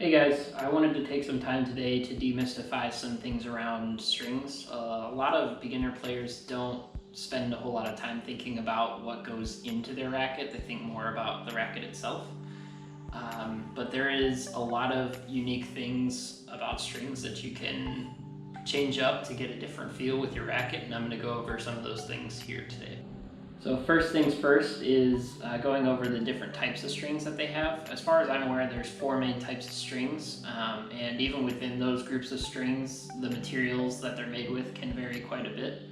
Hey guys, I wanted to take some time today to demystify some things around strings. A lot of beginner players don't spend a whole lot of time thinking about what goes into their racket. They think more about the racket itself. But there is a lot of unique things about strings that you can change up to get a different feel with your racket, and I'm going to go over some of those things here today. So first things first is going over the different types of strings that they have. As far as I'm aware, there's 4 main types of strings, and even within those groups of strings, the materials that they're made with can vary quite a bit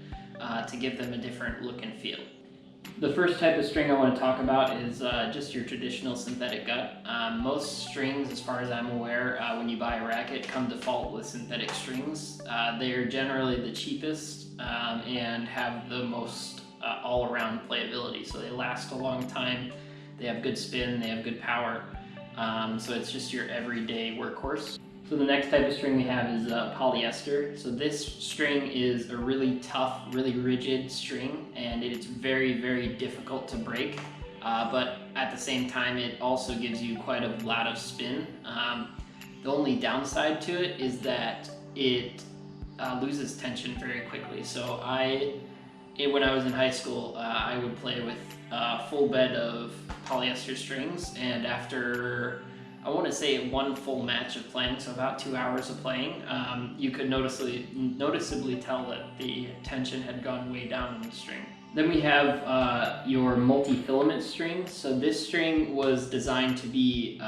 to give them a different look and feel. The first type of string I want to talk about is just your traditional synthetic gut. Most strings, as far as I'm aware, when you buy a racket, come default with synthetic strings. They're generally the cheapest and have the most all-around playability. So they last a long time, they have good spin, they have good power. So it's just your everyday workhorse. So the next type of string we have is polyester. So this string is a really tough, really rigid string, and it's very, very difficult to break. But at the same time, it also gives you quite a lot of spin. The only downside to it is that it loses tension very quickly. So when I was in high school, I would play with a full bed of polyester strings, and after, I want to say, one full match of playing, so about 2 hours of playing, you could noticeably tell that the tension had gone way down on the string. Then we have your multi-filament string. So this string was designed to be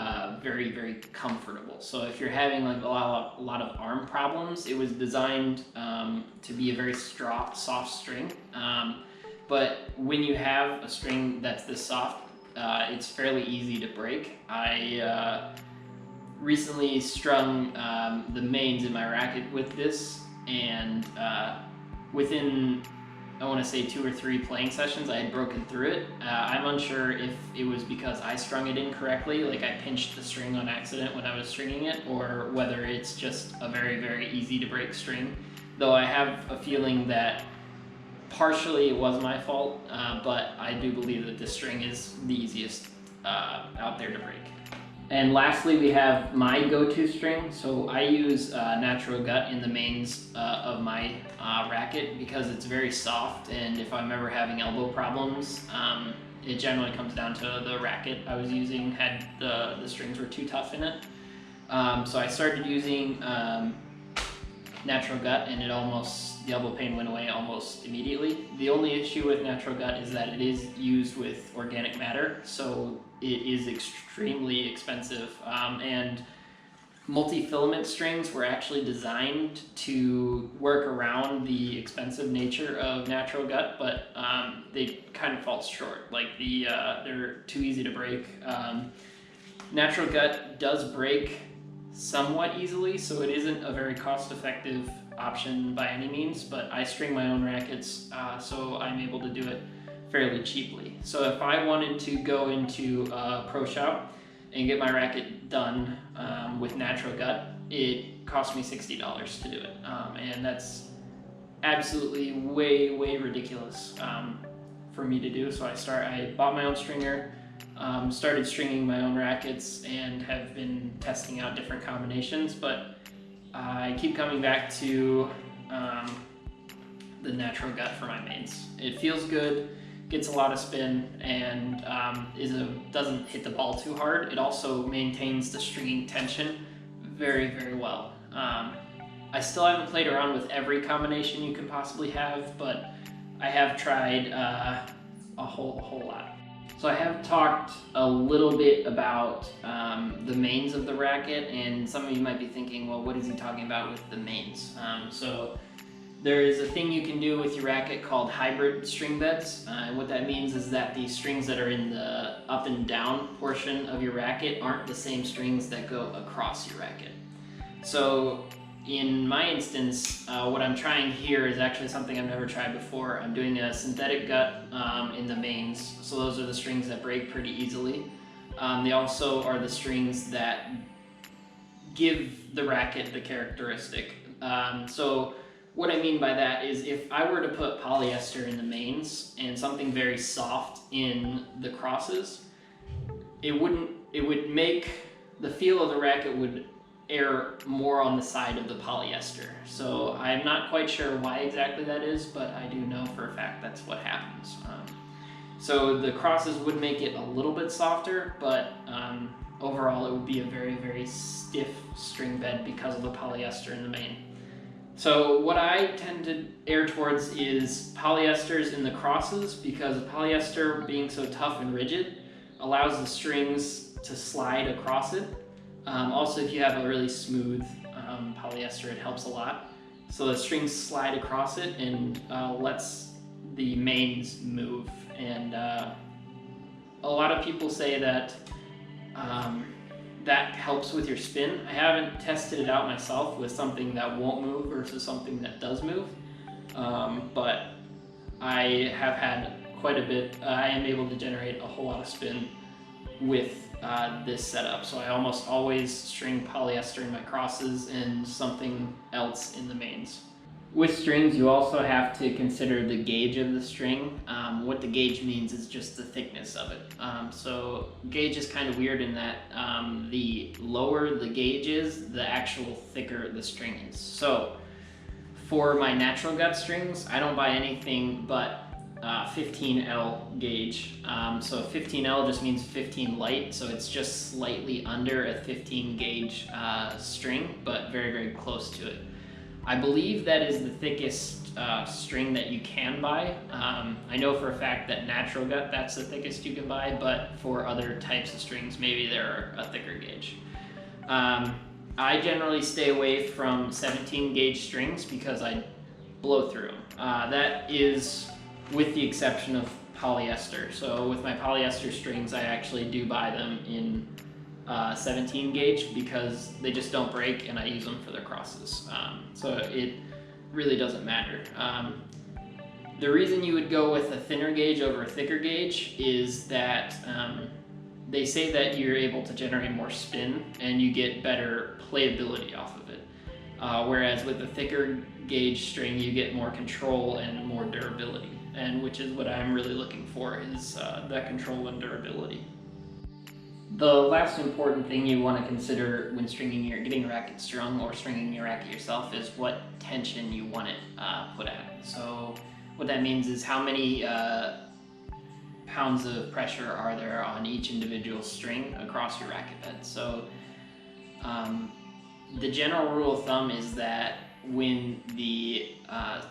very, very comfortable. So if you're having like a lot of arm problems, it was designed to be a very soft string. But when you have a string that's this soft, it's fairly easy to break. I recently strung the mains in my racket with this, and within, I want to say, 2 or 3 playing sessions, I had broken through it. I'm unsure if it was because I strung it incorrectly, like I pinched the string on accident when I was stringing it, or whether it's just a very, very easy to break string. Though I have a feeling that partially it was my fault, but I do believe that this string is the easiest out there to break. And lastly, we have my go-to string. So I use natural gut in the mains of my racket because it's very soft, and if I'm ever having elbow problems, it generally comes down to the racket I was using had the strings were too tough in it. So I started using natural gut, and the elbow pain went away almost immediately. The only issue with natural gut is that it is used with organic matter, so it is extremely expensive. And multi-filament strings were actually designed to work around the expensive nature of natural gut, but they kind of fall short. Like they're too easy to break. Natural gut does break somewhat easily, so it isn't a very cost-effective option by any means, but I string my own rackets, so I'm able to do it fairly cheaply. So if I wanted to go into a pro shop and get my racket done with natural gut, it cost me $60 to do it, and that's absolutely way, way ridiculous for me to do. So I bought my own stringer, started stringing my own rackets, and have been testing out different combinations, but I keep coming back to the natural gut for my mains. It feels good, gets a lot of spin, and doesn't hit the ball too hard. It also maintains the stringing tension very, very well. I still haven't played around with every combination you can possibly have, but I have tried a whole lot. So I have talked a little bit about the mains of the racket, and some of you might be thinking, well, what is he talking about with the mains? So there is a thing you can do with your racket called hybrid string beds. And what that means is that the strings that are in the up and down portion of your racket aren't the same strings that go across your racket. So in my instance, what I'm trying here is actually something I've never tried before. I'm doing a synthetic gut in the mains, so those are the strings that break pretty easily. They also are the strings that give the racket the characteristic. So what I mean by that is if I were to put polyester in the mains and something very soft in the crosses, it would make the feel of the racket would err more on the side of the polyester. So I'm not quite sure why exactly that is, but I do know for a fact that's what happens. So the crosses would make it a little bit softer, but overall it would be a very, very stiff string bed because of the polyester in the main. So what I tend to err towards is polyesters in the crosses, because polyester, being so tough and rigid, allows the strings to slide across it. Also, if you have a really smooth polyester, it helps a lot. So the strings slide across it and lets the mains move. And a lot of people say that that helps with your spin. I haven't tested it out myself with something that won't move versus something that does move, but I have had quite a bit. I am able to generate a whole lot of spin with this setup. So I almost always string polyester in my crosses and something else in the mains. With strings, you also have to consider the gauge of the string. What the gauge means is just the thickness of it. So gauge is kind of weird in that the lower the gauge is, the actual thicker the string is. So for my natural gut strings, I don't buy anything but 15L gauge. So 15L just means 15 light, so it's just slightly under a 15 gauge string, but very, very close to it. I believe that is the thickest string that you can buy. I know for a fact that natural gut, that's the thickest you can buy, but for other types of strings, maybe they're a thicker gauge. I generally stay away from 17 gauge strings because I blow through them. That is with the exception of polyester. So with my polyester strings, I actually do buy them in 17 gauge because they just don't break and I use them for their crosses. So it really doesn't matter. The reason you would go with a thinner gauge over a thicker gauge is that they say that you're able to generate more spin and you get better playability off of it. Whereas with a thicker gauge string, you get more control and more durability, and which is what I'm really looking for, is that control and durability. The last important thing you want to consider when getting a racket strung or stringing your racket yourself is what tension you want it put at. So what that means is how many pounds of pressure are there on each individual string across your racket bed. So the general rule of thumb is that when the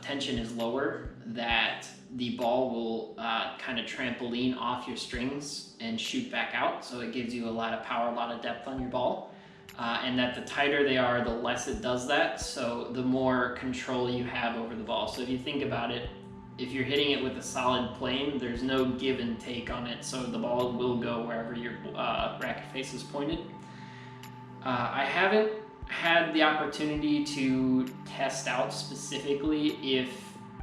tension is lower, that the ball will kind of trampoline off your strings and shoot back out. So it gives you a lot of power, a lot of depth on your ball. And that the tighter they are, the less it does that. So the more control you have over the ball. So if you think about it, if you're hitting it with a solid plane, there's no give and take on it. So the ball will go wherever your racket face is pointed. I haven't had the opportunity to test out specifically if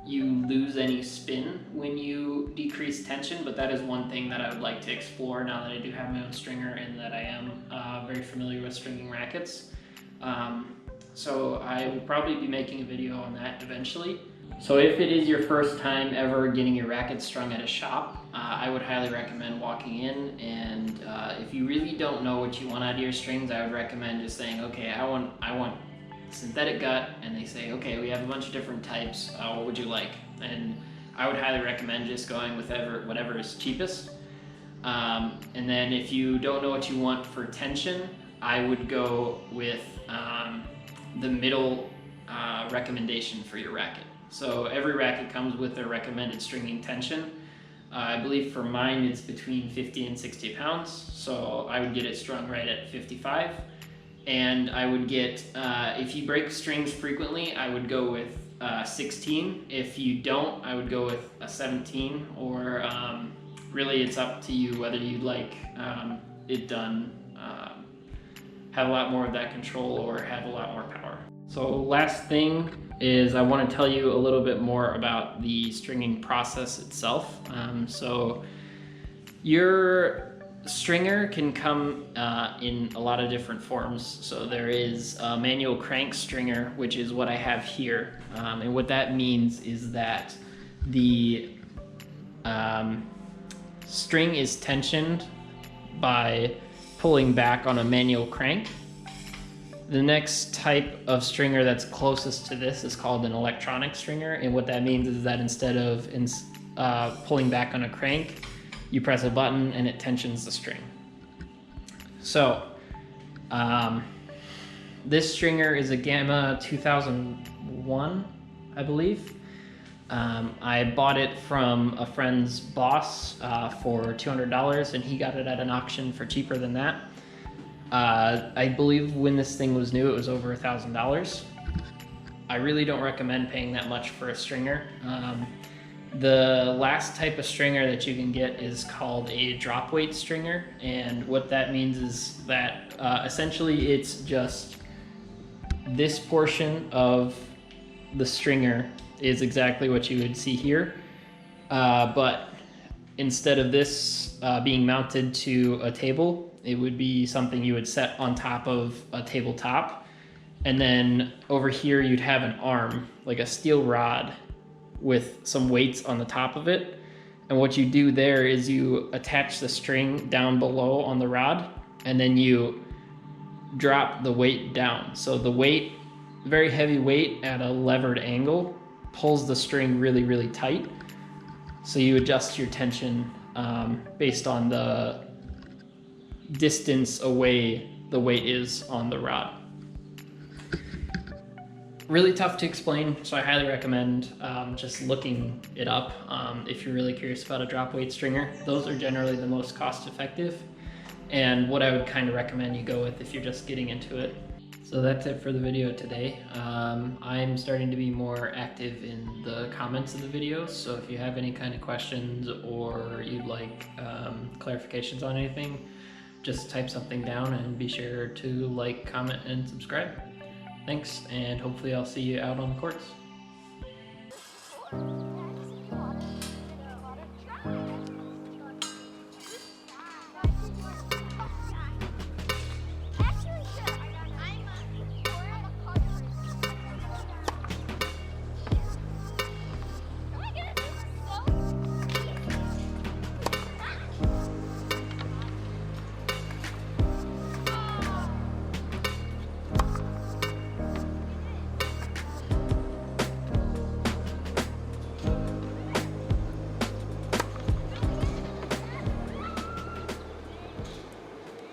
you lose any spin when you decrease tension, but that is one thing that I would like to explore now that I do have my own stringer and that I am very familiar with stringing rackets. So I will probably be making a video on that eventually. So if it is your first time ever getting your racket strung at a shop, I would highly recommend walking in, and if you really don't know what you want out of your strings, I would recommend just saying, okay, I want synthetic gut, and they say, okay, we have a bunch of different types, what would you like? And I would highly recommend just going with whatever is cheapest. And then if you don't know what you want for tension, I would go with the middle recommendation for your racket. So every racket comes with their recommended stringing tension. I believe for mine it's between 50 and 60 pounds, so I would get it strung right at 55. And I would get, if you break strings frequently, I would go with 16. If you don't, I would go with a 17, or really it's up to you whether you'd like it done, have a lot more of that control or have a lot more power. So last thing is I want to tell you a little bit more about the stringing process itself. So your stringer can come in a lot of different forms. So there is a manual crank stringer, which is what I have here. And what that means is that the string is tensioned by pulling back on a manual crank. The next type of stringer that's closest to this is called an electronic stringer, and what that means is that instead of pulling back on a crank, you press a button and it tensions the string. So this stringer is a Gamma 2001, I believe. I bought it from a friend's boss for $200, and he got it at an auction for cheaper than that. I believe when this thing was new, it was over $1,000. I really don't recommend paying that much for a stringer. The last type of stringer that you can get is called a drop weight stringer, and what that means is that essentially it's just this portion of the stringer is exactly what you would see here, but instead of this being mounted to a table, it would be something you would set on top of a tabletop, and then over here you'd have an arm, like a steel rod with some weights on the top of it. And what you do there is you attach the string down below on the rod, and then you drop the weight down. So the weight, very heavy weight at a levered angle, pulls the string really, really tight. So you adjust your tension based on the distance away the weight is on the rod. Really tough to explain, so I highly recommend just looking it up if you're really curious about a drop weight stringer. Those are generally the most cost effective, and what I would kind of recommend you go with if you're just getting into it. So that's it for the video today. I'm starting to be more active in the comments of the videos, so if you have any kind of questions or you'd like clarifications on anything, just type something down and be sure to like, comment, and subscribe. Thanks, and hopefully I'll see you out on the courts.